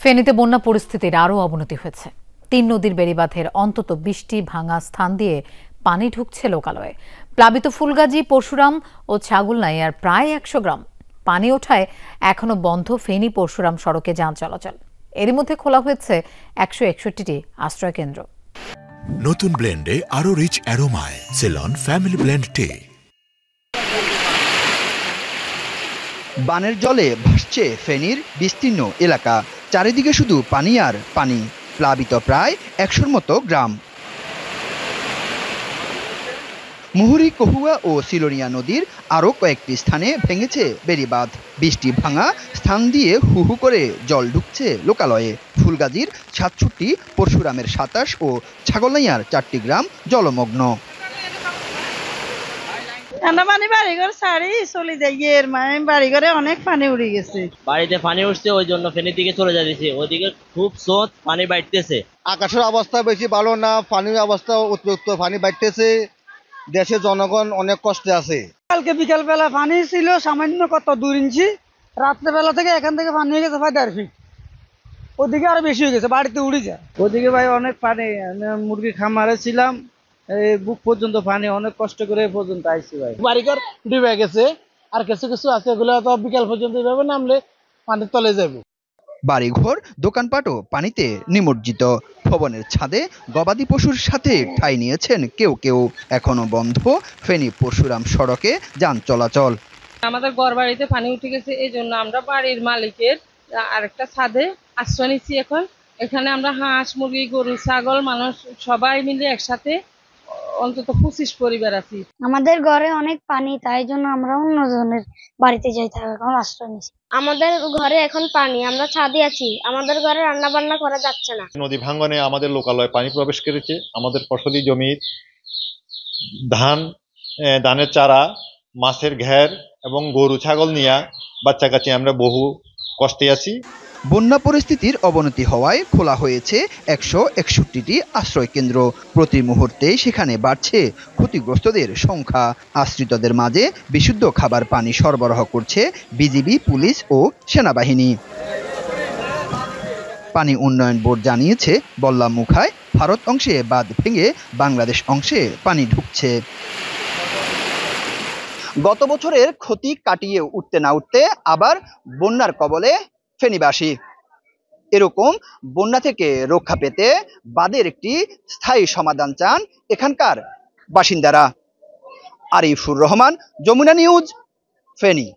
ফেনীতে বন্যা পরিস্থিতির আরও অবনতি হয়েছে। ৩ নদীর বেড়িবাঁধের অন্তত ২০টি ভাঙা স্থান দিয়ে পানি ঢুকছে লোকালয়ে। প্লাবিত ফুলগাজী, পরশুরাম ও ছাগলনাইয়ার প্রায় ১০০ গ্রাম। পানি ওঠায় এখনো বন্ধ ফেনী পরশুরাম সড়কে যান চলাচল। এরই মধ্যে খোলা হয়েছে ১৬১টি আশ্রয় কেন্দ্র। নতুন ব্লেন্ডে আরো রিচ অ্যারোমায় সেলন ফ্যামিলি ব্লেন্ড টে। বানের জলে ভাসছে ফেনীর বিস্তীর্ণ এলাকা। চারিদিকে শুধু পানি আর পানি। প্লাবিত প্রায় ১০০র মতো গ্রাম। মুহুরী, কহুয়া ও সিলোনিয়া নদীর আরও কয়েকটি স্থানে ভেঙেছে বেড়িবাঁধ। ২০টি ভাঙা স্থান দিয়ে হু হু করে জল ঢুকছে লোকালয়ে। ফুলগাজীর ৬৭, পরশুরামের ২৭ ও ছাগলনাইয়ার ৪টি গ্রাম জলমগ্ন। বাড়িঘর ছাড়ি চলে যাই, বাড়িঘরে অনেক পানি উড়ে গেছে। বাড়িতে পানি উঠছে, ওই জন্য ফেনীর দিকে চলে যাচ্ছে। ওইদিকে খুব স্রোত, পানি বাড়তেছে। আকাশের অবস্থা বেশি ভালো না, পানির অবস্থা অতিরিক্ত, পানি বাড়তেছে। দেশের জনগণ অনেক কষ্টে আছে। কালকে বিকাল বেলা পানি ছিল সামান্য কত ২ ইঞ্চি, রাত্রেবেলা থেকে এখান থেকে পানি হয়ে গেছে প্রায় ১.৫ ফিট। ওদিকে আরো বেশি হয়ে গেছে, বাড়িতে উড়ে যায়। ওদিকে ভাই অনেক পানি। মুরগি খামারে ছিলাম, এই বুক পর্যন্ত পানি, অনেক কষ্ট করে পর্যন্ত আইছি ভাই। বাড়িঘর ডুবে গেছে, আর কিছু কিছু আছে এগুলো তো বিকাল পর্যন্ত এভাবে নামলে পানির তলে যাবে। বাড়িঘর, দোকানপাটও পানিতে নিমজ্জিত। ভবনের ছাদে গবাদি পশুর সাথে ঠাঁই নিয়েছেন কেউ কেউ। এখনো বন্ধ ফেনী পরশুরাম সড়কে যান চলাচল। আমাদের ঘর বাড়িতে পানি উঠে গেছে, এই জন্য আমরা বাড়ির মালিকের আরেকটা ছাদে আশ্রয় নিচ্ছি। এখন এখানে আমরা হাঁস, মুরগি, গরু, ছাগল, মানুষ সবাই মিলে একসাথে অন্তত ২৫ পরিবার আছি। আমাদের ঘরে অনেক পানি, তাই জন্য আমরা অন্যজনের বাড়িতে যাই, এখন আশ্রয় নিচ্ছি। আমাদের ঘরে এখন পানি, আমরা ছাদে আছি। আমাদের ঘরে রান্না বান্না করা যাচ্ছে না। নদী ভাঙ্গনে আমাদের লোকালয়ে পানি প্রবেশ করেছে। আমাদের ফসলি জমির ধানের চারা, মাছের ঘের এবং গরু ছাগল নিয়ে বাচ্চা কাচ্চি আমরা বহু কষ্টে আছি। বন্যা পরিস্থিতির অবনতি হওয়ায় খোলা হয়েছে ১৬১টি আশ্রয় কেন্দ্র। প্রতি মুহূর্তে সেখানে বাড়ছে ক্ষতিগ্রস্তদের সংখ্যা। আশ্রিতদের মাঝে বিশুদ্ধ খাবার পানি সরবরাহ করছে বিজিবি, পুলিশ ও সেনাবাহিনী। পানি উন্নয়ন বোর্ড জানিয়েছে, বল্লা মুখায় ভারত অংশে বাঁধ ভেঙে বাংলাদেশ অংশে পানি ঢুকছে। গত বছরের ক্ষতি কাটিয়ে উঠতে না উঠতে আবার বন্যার কবলে ফেনীবাসী। এরকম বন্যা থেকে রক্ষা পেতে বাঁধের একটি স্থায়ী সমাধান চান এখানকার বাসিন্দারা। আরিফুর রহমান, যমুনা নিউজ, ফেনী।